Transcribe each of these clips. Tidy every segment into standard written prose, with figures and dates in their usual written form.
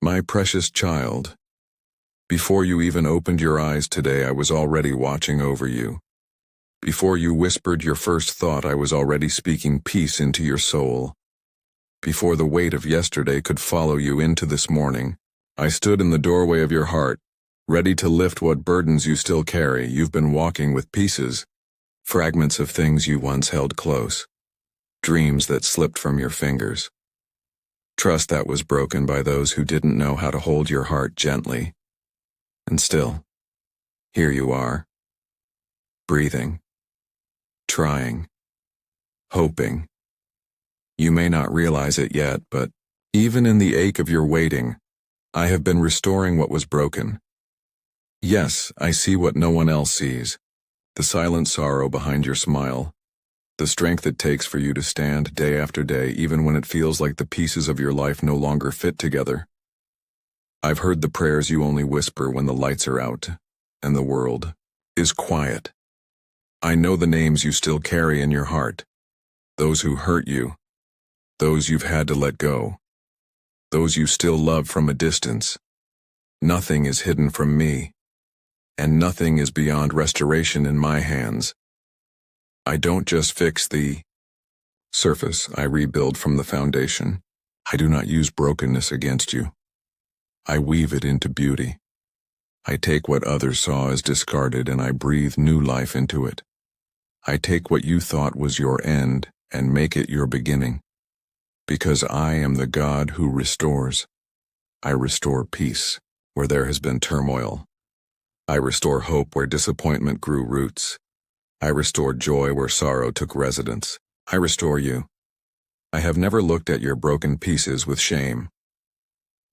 My precious child, before you even opened your eyes today, I was already watching over you. Before you whispered your first thought, I was already speaking peace into your soul. Before the weight of yesterday could follow you into this morning, I stood in the doorway of your heart, ready to lift what burdens you still carry. You've been walking with pieces, fragments of things you once held close, dreams that slipped from your fingers, trust that was broken by those who didn't know how to hold your heart gently. And still, here you are, breathing, trying, hoping. You may not realize it yet, but even in the ache of your waiting, I have been restoring what was broken. Yes, I see what no one else sees, the silent sorrow behind your smile, the strength it takes for you to stand day after day even when it feels like the pieces of your life no longer fit together. I've heard the prayers you only whisper when the lights are out and the world is quiet. I know the names you still carry in your heart, those who hurt you, those you've had to let go, those you still love from a distance. Nothing is hidden from me, and nothing is beyond restoration in my hands. I don't just fix the surface, I rebuild from the foundation. I do not use brokenness against you. I weave it into beauty. I take what others saw as discarded and I breathe new life into it. I take what you thought was your end and make it your beginning. Because I am the God who restores. I restore peace where there has been turmoil. I restore hope where disappointment grew roots. I restore joy where sorrow took residence. I restore you. I have never looked at your broken pieces with shame.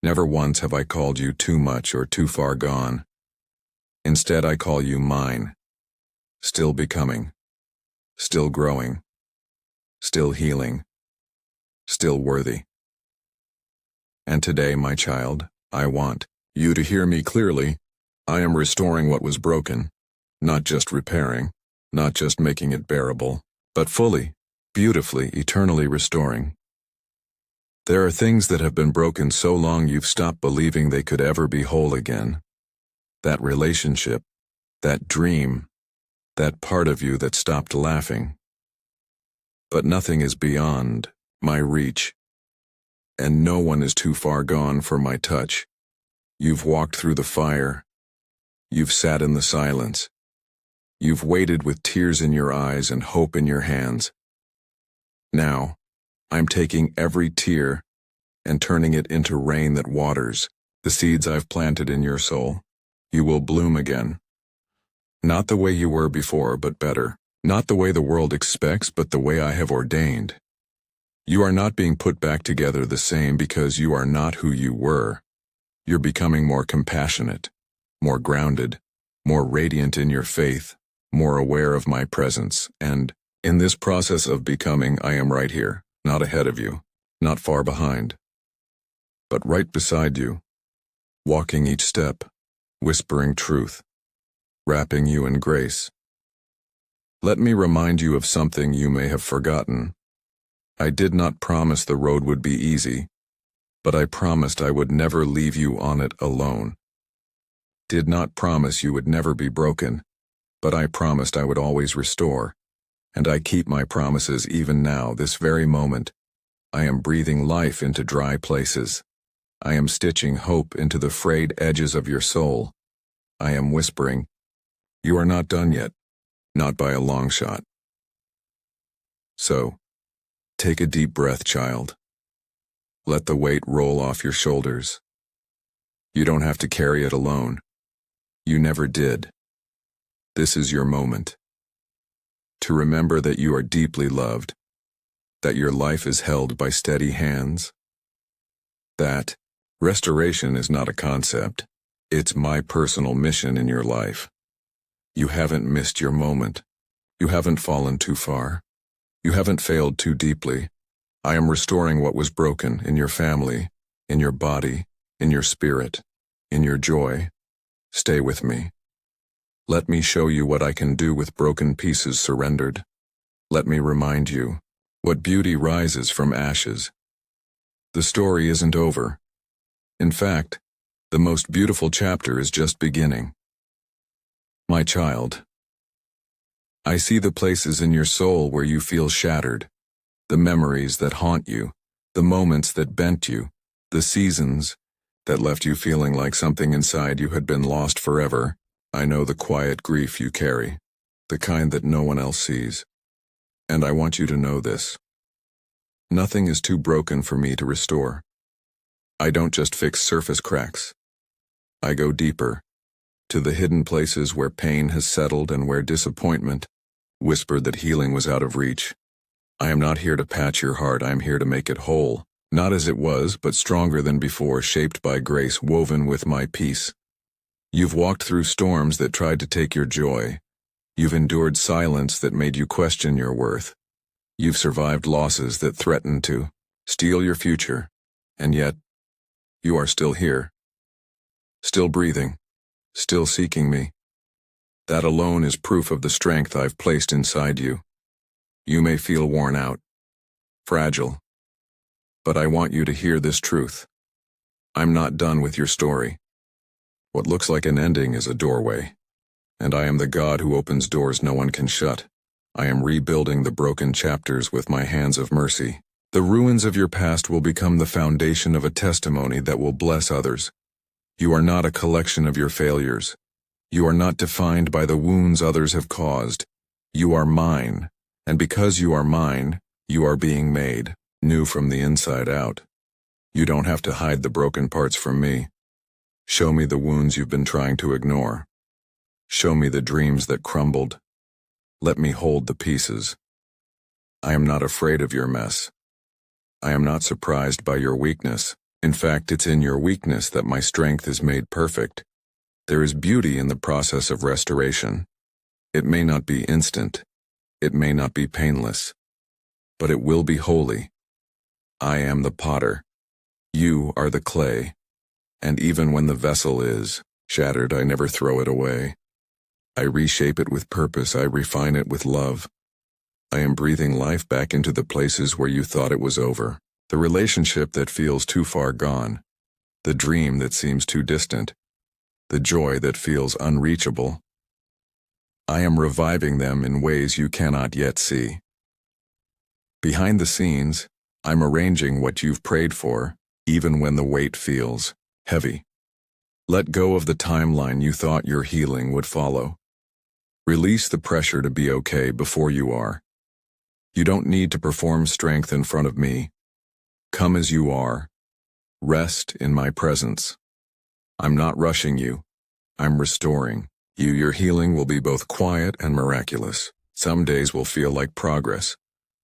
Never once have I called you too much or too far gone. Instead, I call you mine. Still becoming. Still growing. Still healing. Still worthy. And today, my child, I want you to hear me clearly. I am restoring what was broken, not just repairing, not just making it bearable, but fully, beautifully, eternally restoring. There are things that have been broken so long you've stopped believing they could ever be whole again. That relationship, that dream, that part of you that stopped laughing. But nothing is beyond my reach, and no one is too far gone for my touch. You've walked through the fire. You've sat in the silence. You've waited with tears in your eyes and hope in your hands. Now, I'm taking every tear and turning it into rain that waters the seeds I've planted in your soul. You will bloom again. Not the way you were before, but better. Not the way the world expects, but the way I have ordained. You are not being put back together the same because you are not who you were. You're becoming more compassionate, more grounded, more radiant in your faith, more aware of my presence, and in this process of becoming, I am right here, not ahead of you, not far behind, but right beside you, walking each step, whispering truth, wrapping you in grace. Let me remind you of something you may have forgotten. I did not promise the road would be easy, but I promised I would never leave you on it alone. Did not promise you would never be broken, but I promised I would always restore, and I keep my promises even now, this very moment. I am breathing life into dry places. I am stitching hope into the frayed edges of your soul. I am whispering, you are not done yet, not by a long shot. So, take a deep breath, child. Let the weight roll off your shoulders. You don't have to carry it alone. You never did. This is your moment. To remember that you are deeply loved, that your life is held by steady hands, that restoration is not a concept, it's my personal mission in your life. You haven't missed your moment. You haven't fallen too far. You haven't failed too deeply. I am restoring what was broken in your family, in your body, in your spirit, in your joy. Stay with me. Let me show you what I can do with broken pieces surrendered. Let me remind you what beauty rises from ashes. The story isn't over. In fact, the most beautiful chapter is just beginning. My child, I see the places in your soul where you feel shattered, the memories that haunt you, the moments that bent you, the seasons that left you feeling like something inside you had been lost forever. I know the quiet grief you carry, the kind that no one else sees. And I want you to know this. Nothing is too broken for me to restore. I don't just fix surface cracks. I go deeper, to the hidden places where pain has settled and where disappointment whispered that healing was out of reach. I am not here to patch your heart, I am here to make it whole, not as it was, but stronger than before, shaped by grace, woven with my peace. You've walked through storms that tried to take your joy. You've endured silence that made you question your worth. You've survived losses that threatened to steal your future, and yet, you are still here. Still breathing, still seeking me. That alone is proof of the strength I've placed inside you. You may feel worn out, fragile, but I want you to hear this truth. I'm not done with your story. What looks like an ending is a doorway, and I am the God who opens doors no one can shut. I am rebuilding the broken chapters with my hands of mercy. The ruins of your past will become the foundation of a testimony that will bless others. You are not a collection of your failures. You are not defined by the wounds others have caused. You are mine, and because you are mine, you are being made new from the inside out. You don't have to hide the broken parts from me. Show me the wounds you've been trying to ignore. Show me the dreams that crumbled. Let me hold the pieces. I am not afraid of your mess. I am not surprised by your weakness. In fact, it's in your weakness that my strength is made perfect. There is beauty in the process of restoration. It may not be instant. It may not be painless. But it will be holy. I am the potter. You are the clay. And even when the vessel is shattered, I never throw it away. I reshape it with purpose, I refine it with love. I am breathing life back into the places where you thought it was over. The relationship that feels too far gone. The dream that seems too distant. The joy that feels unreachable. I am reviving them in ways you cannot yet see. Behind the scenes, I'm arranging what you've prayed for, even when the weight feels heavy. Let go of the timeline you thought your healing would follow. Release the pressure to be okay before you are. You don't need to perform strength in front of me. Come as you are. Rest in my presence. I'm not rushing you. I'm restoring you. Your healing will be both quiet and miraculous. Some days will feel like progress.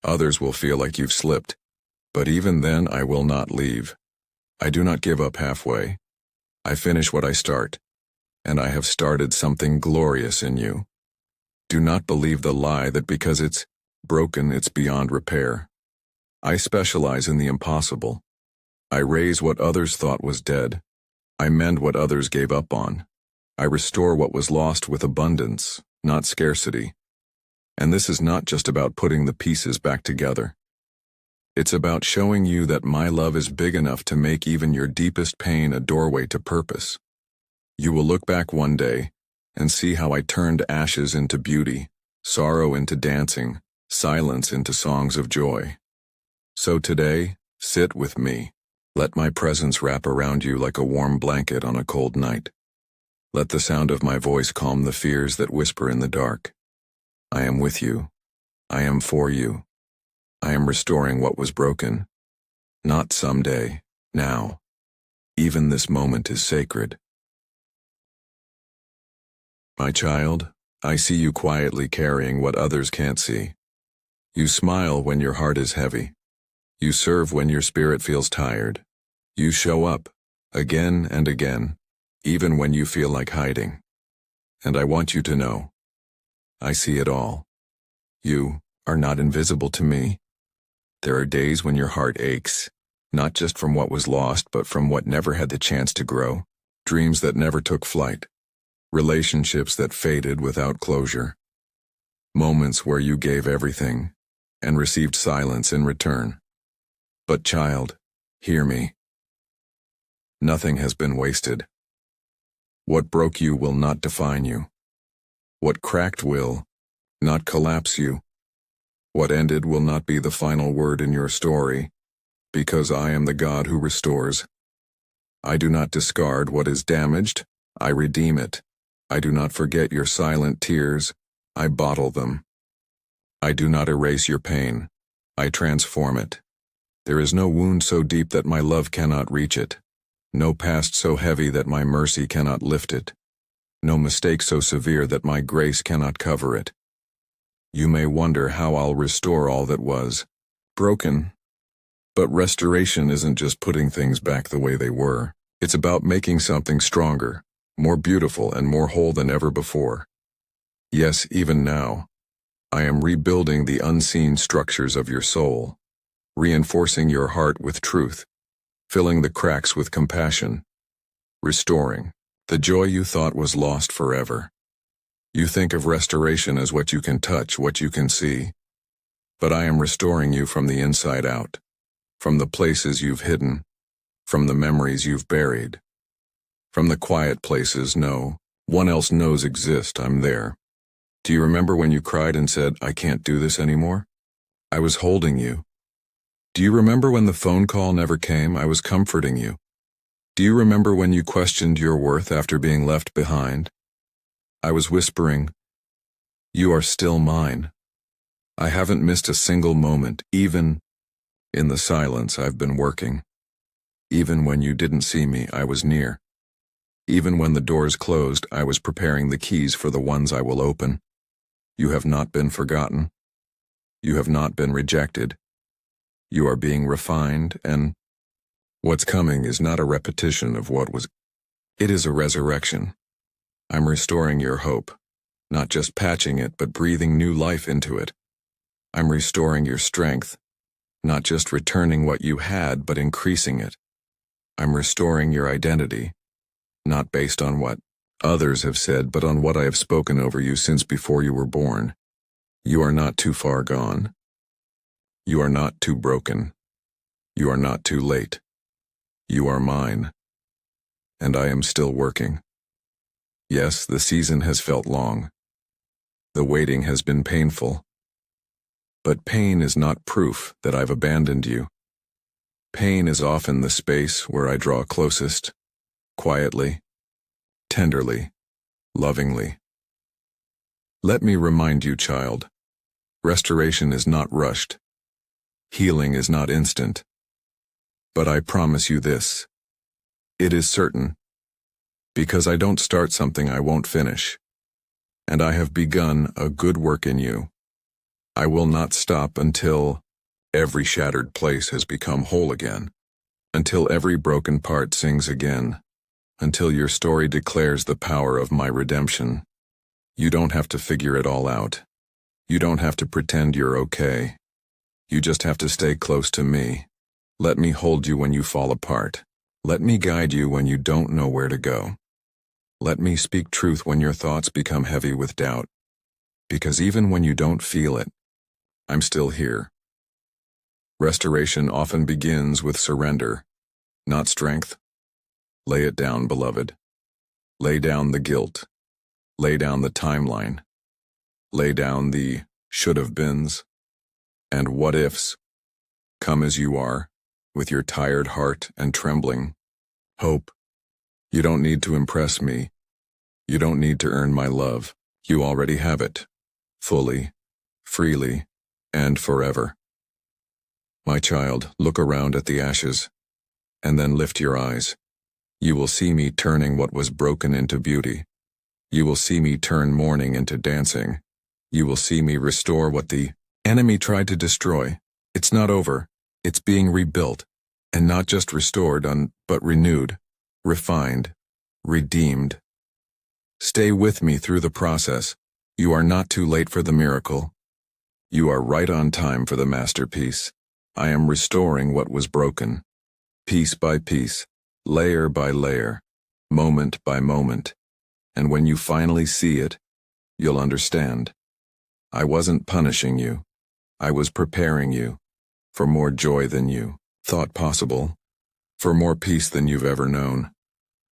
Others will feel like you've slipped. But even then, I will not leave. I do not give up halfway. I finish what I start, and I have started something glorious in you. Do not believe the lie that because it's broken, it's beyond repair. I specialize in the impossible. I raise what others thought was dead. I mend what others gave up on. I restore what was lost with abundance, not scarcity. And this is not just about putting the pieces back together. It's about showing you that my love is big enough to make even your deepest pain a doorway to purpose. You will look back one day and see how I turned ashes into beauty, sorrow into dancing, silence into songs of joy. So today, sit with me. Let my presence wrap around you like a warm blanket on a cold night. Let the sound of my voice calm the fears that whisper in the dark. I am with you. I am for you. I am restoring what was broken. Not someday, now. Even this moment is sacred. My child, I see you quietly carrying what others can't see. You smile when your heart is heavy. You serve when your spirit feels tired. You show up, again and again, even when you feel like hiding. And I want you to know, I see it all. You are not invisible to me. There are days when your heart aches, not just from what was lost, but from what never had the chance to grow. Dreams that never took flight. Relationships that faded without closure. Moments where you gave everything and received silence in return. But child, hear me. Nothing has been wasted. What broke you will not define you. What cracked will not collapse you. What ended will not be the final word in your story, because I am the God who restores. I do not discard what is damaged, I redeem it. I do not forget your silent tears, I bottle them. I do not erase your pain, I transform it. There is no wound so deep that my love cannot reach it. No past so heavy that my mercy cannot lift it. No mistake so severe that my grace cannot cover it. You may wonder how I'll restore all that was broken. But restoration isn't just putting things back the way they were. It's about making something stronger, more beautiful, and more whole than ever before. Yes, even now, I am rebuilding the unseen structures of your soul, reinforcing your heart with truth, filling the cracks with compassion, restoring the joy you thought was lost forever. You think of restoration as what you can touch, what you can see, but I am restoring you from the inside out, from the places you've hidden, from the memories you've buried, from the quiet places no one else knows exist. I'm there. Do you remember when you cried and said, "I can't do this anymore"? I was holding you. Do you remember when the phone call never came? I was comforting you. Do you remember when you questioned your worth after being left behind? I was whispering, "You are still mine." I haven't missed a single moment, even in the silence I've been working. Even when you didn't see me, I was near. Even when the doors closed, I was preparing the keys for the ones I will open. You have not been forgotten. You have not been rejected. You are being refined, and what's coming is not a repetition of what was. It is a resurrection. I'm restoring your hope, not just patching it, but breathing new life into it. I'm restoring your strength, not just returning what you had, but increasing it. I'm restoring your identity, not based on what others have said, but on what I have spoken over you since before you were born. You are not too far gone. You are not too broken. You are not too late. You are mine. And I am still working. Yes, the season has felt long. The waiting has been painful. But pain is not proof that I've abandoned you. Pain is often the space where I draw closest, quietly, tenderly, lovingly. Let me remind you, child, restoration is not rushed. Healing is not instant. But I promise you this, it is certain. Because I don't start something I won't finish. And I have begun a good work in you. I will not stop until every shattered place has become whole again, until every broken part sings again, until your story declares the power of my redemption. You don't have to figure it all out. You don't have to pretend you're okay. You just have to stay close to me. Let me hold you when you fall apart. Let me guide you when you don't know where to go. Let me speak truth when your thoughts become heavy with doubt. Because even when you don't feel it, I'm still here. Restoration often begins with surrender, not strength. Lay it down, beloved. Lay down the guilt. Lay down the timeline. Lay down the should-have-beens and what-ifs. Come as you are, with your tired heart and trembling hope. You don't need to impress me. You don't need to earn my love. You already have it, fully, freely, and forever. My child, look around at the ashes, and then lift your eyes. You will see me turning what was broken into beauty. You will see me turn mourning into dancing. You will see me restore what the enemy tried to destroy. It's not over. It's being rebuilt, and not just restored, but renewed, refined, redeemed. Stay with me through the process. You are not too late for the miracle. You are right on time for the masterpiece. I am restoring what was broken, piece by piece, layer by layer, moment by moment. And when you finally see it, you'll understand. I wasn't punishing you. I was preparing you for more joy than you thought possible, for more peace than you've ever known,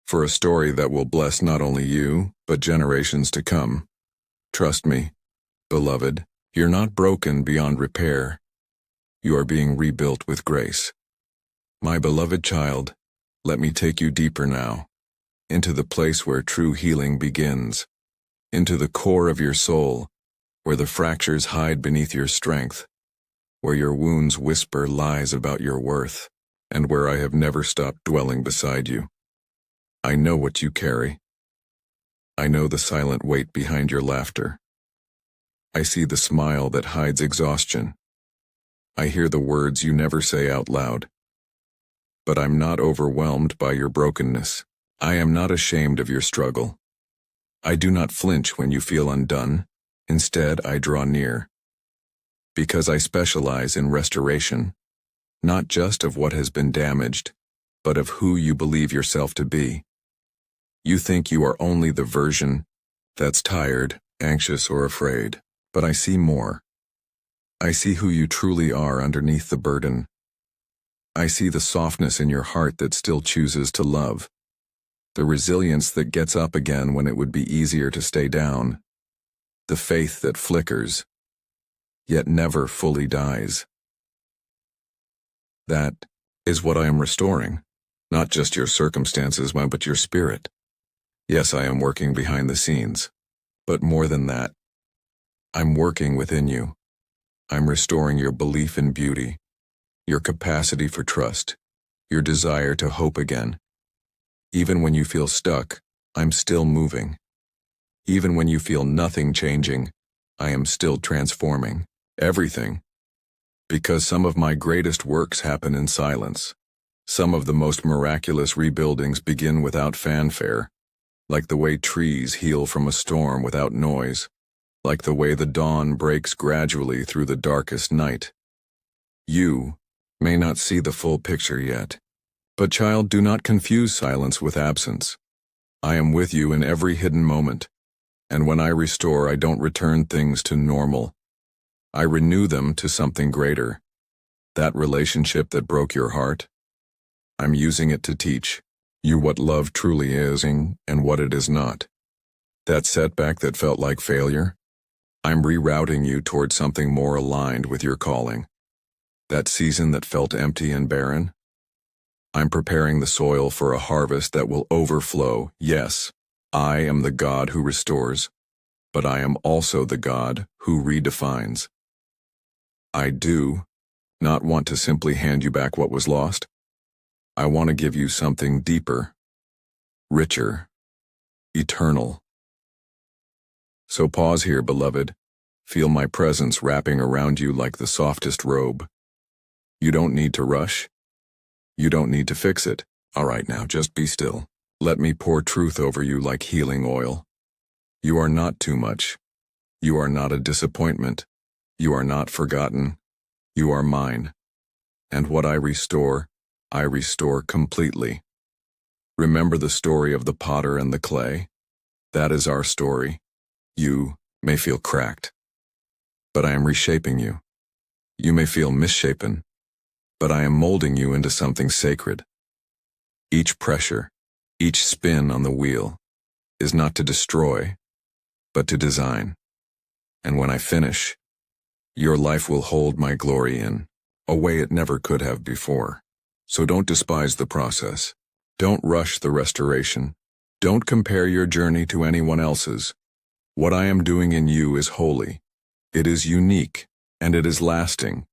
for a story that will bless not only you, but generations to come. Trust me, beloved, you're not broken beyond repair. You are being rebuilt with grace. My beloved child, let me take you deeper now, into the place where true healing begins, into the core of your soul, where the fractures hide beneath your strength, where your wounds whisper lies about your worth, and where I have never stopped dwelling beside you. I know what you carry. I know the silent weight behind your laughter. I see the smile that hides exhaustion. I hear the words you never say out loud. But I'm not overwhelmed by your brokenness. I am not ashamed of your struggle. I do not flinch when you feel undone. Instead, I draw near. Because I specialize in restoration, not just of what has been damaged, but of who you believe yourself to be. You think you are only the version that's tired, anxious, or afraid, but I see more. I see who you truly are underneath the burden. I see the softness in your heart that still chooses to love, the resilience that gets up again when it would be easier to stay down, the faith that flickers, yet never fully dies. That is what I am restoring, not just your circumstances, but your spirit. Yes, I am working behind the scenes, but more than that, I'm working within you. I'm restoring your belief in beauty, your capacity for trust, your desire to hope again. Even when you feel stuck, I'm still moving. Even when you feel nothing changing, I am still transforming everything. Because some of my greatest works happen in silence. Some of the most miraculous rebuildings begin without fanfare, like the way trees heal from a storm without noise, like the way the dawn breaks gradually through the darkest night. You may not see the full picture yet, but child, do not confuse silence with absence. I am with you in every hidden moment, and when I restore, I don't return things to normal. I renew them to something greater. That relationship that broke your heart, I'm using it to teach you what love truly is and what it is not. That setback that felt like failure, I'm rerouting you toward something more aligned with your calling. That season that felt empty and barren, I'm preparing the soil for a harvest that will overflow. Yes, I am the God who restores, but I am also the God who redefines. I do not want to simply hand you back what was lost. I want to give you something deeper, richer, eternal. So pause here, beloved. Feel my presence wrapping around you like the softest robe. You don't need to rush. You don't need to fix it. All right, now just be still. Let me pour truth over you like healing oil. You are not too much. You are not a disappointment. You are not forgotten. You are mine. And what I restore completely. Remember the story of the potter and the clay? That is our story. You may feel cracked, but I am reshaping you. You may feel misshapen, but I am molding you into something sacred. Each pressure, each spin on the wheel, is not to destroy, but to design. And when I finish, your life will hold my glory in a way it never could have before. So don't despise the process. Don't rush the restoration. Don't compare your journey to anyone else's. What I am doing in you is holy. It is unique, and it is lasting.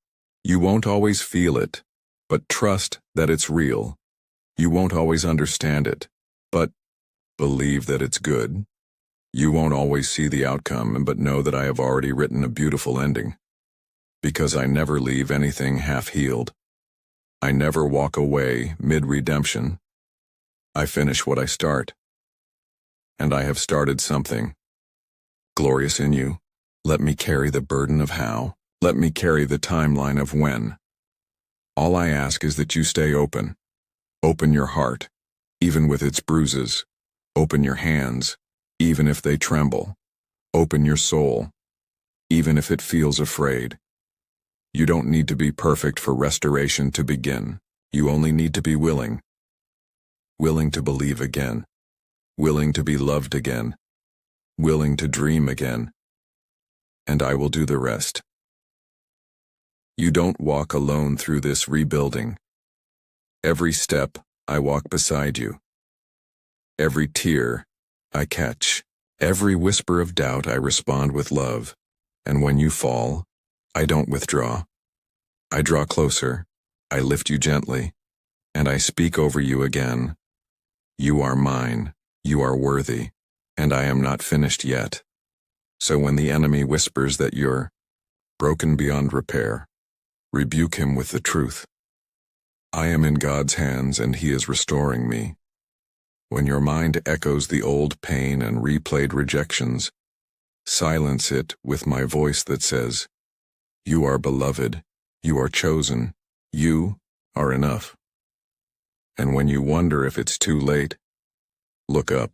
You won't always feel it, but trust that it's real. You won't always understand it, but believe that it's good. You won't always see the outcome, but know that I have already written a beautiful ending. Because I never leave anything half-healed. I never walk away mid-redemption. I finish what I start. And I have started something glorious in you. Let me carry the burden of how. Let me carry the timeline of when. All I ask is that you stay open. Open your heart, even with its bruises. Open your hands, even if they tremble. Open your soul, even if it feels afraid. You don't need to be perfect for restoration to begin. You only need to be willing. willing to believe again, willing to be loved again, willing to dream again, and I will do the rest. You don't walk alone through this rebuilding. Every step, I walk beside you. Every tear, I catch. Every whisper of doubt, I respond with love. And when you fall, I don't withdraw. I draw closer, I lift you gently, and I speak over you again. You are mine, you are worthy, and I am not finished yet. So when the enemy whispers that you're broken beyond repair, rebuke him with the truth. I am in God's hands and He is restoring me. When your mind echoes the old pain and replayed rejections, silence it with my voice that says, you are beloved, you are chosen, you are enough. And when you wonder if it's too late, look up.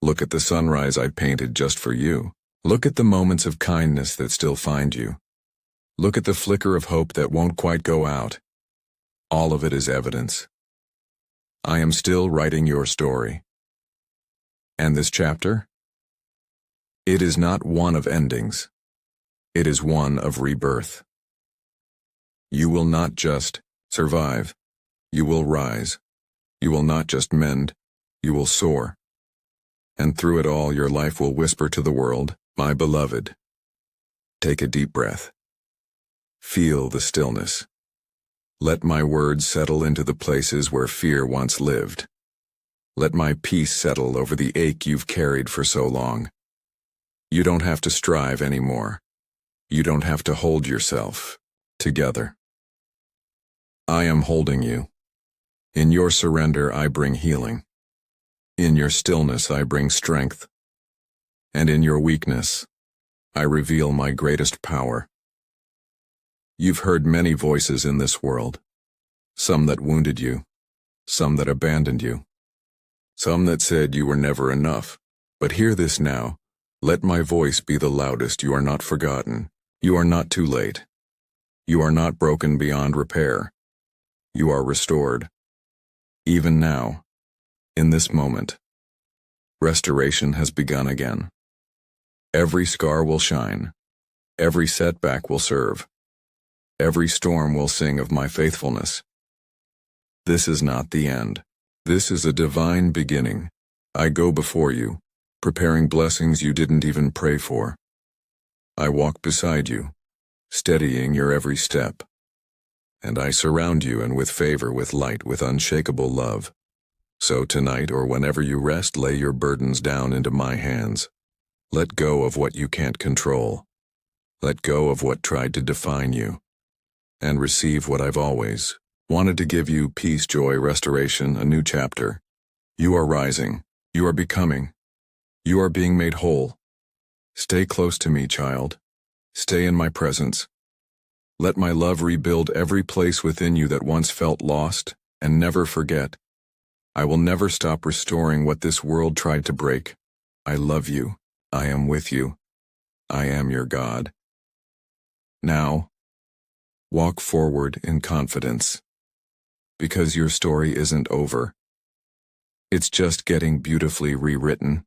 Look at the sunrise I painted just for you. Look at the moments of kindness that still find you. Look at the flicker of hope that won't quite go out. All of it is evidence. I am still writing your story. And this chapter? It is not one of endings. It is one of rebirth. You will not just survive. You will rise. You will not just mend. You will soar. And through it all, your life will whisper to the world, my beloved. Take a deep breath. Feel the stillness. Let my words settle into the places where fear once lived. Let my peace settle over the ache you've carried for so long. You don't have to strive anymore. You don't have to hold yourself together. I am holding you. In your surrender, I bring healing. In your stillness, I bring strength. And in your weakness, I reveal my greatest power. You've heard many voices in this world, some that wounded you, some that abandoned you, some that said you were never enough. But hear this now, let my voice be the loudest. You are not forgotten. You are not too late. You are not broken beyond repair. You are restored. Even now, in this moment, restoration has begun again. Every scar will shine. Every setback will serve. Every storm will sing of my faithfulness. This is not the end. This is a divine beginning. I go before you, preparing blessings you didn't even pray for. I walk beside you, steadying your every step. And I surround you and with favor, with light, with unshakable love. So tonight or whenever you rest, lay your burdens down into my hands. Let go of what you can't control. Let go of what tried to define you. And receive what I've always wanted to give you: peace, joy, restoration, a new chapter. You are rising. You are becoming. You are being made whole. Stay close to me, child. Stay in my presence. Let my love rebuild every place within you that once felt lost, and never forget. I will never stop restoring what this world tried to break. I love you. I am with you. I am your God. Now, walk forward in confidence, because your story isn't over. It's just getting beautifully rewritten.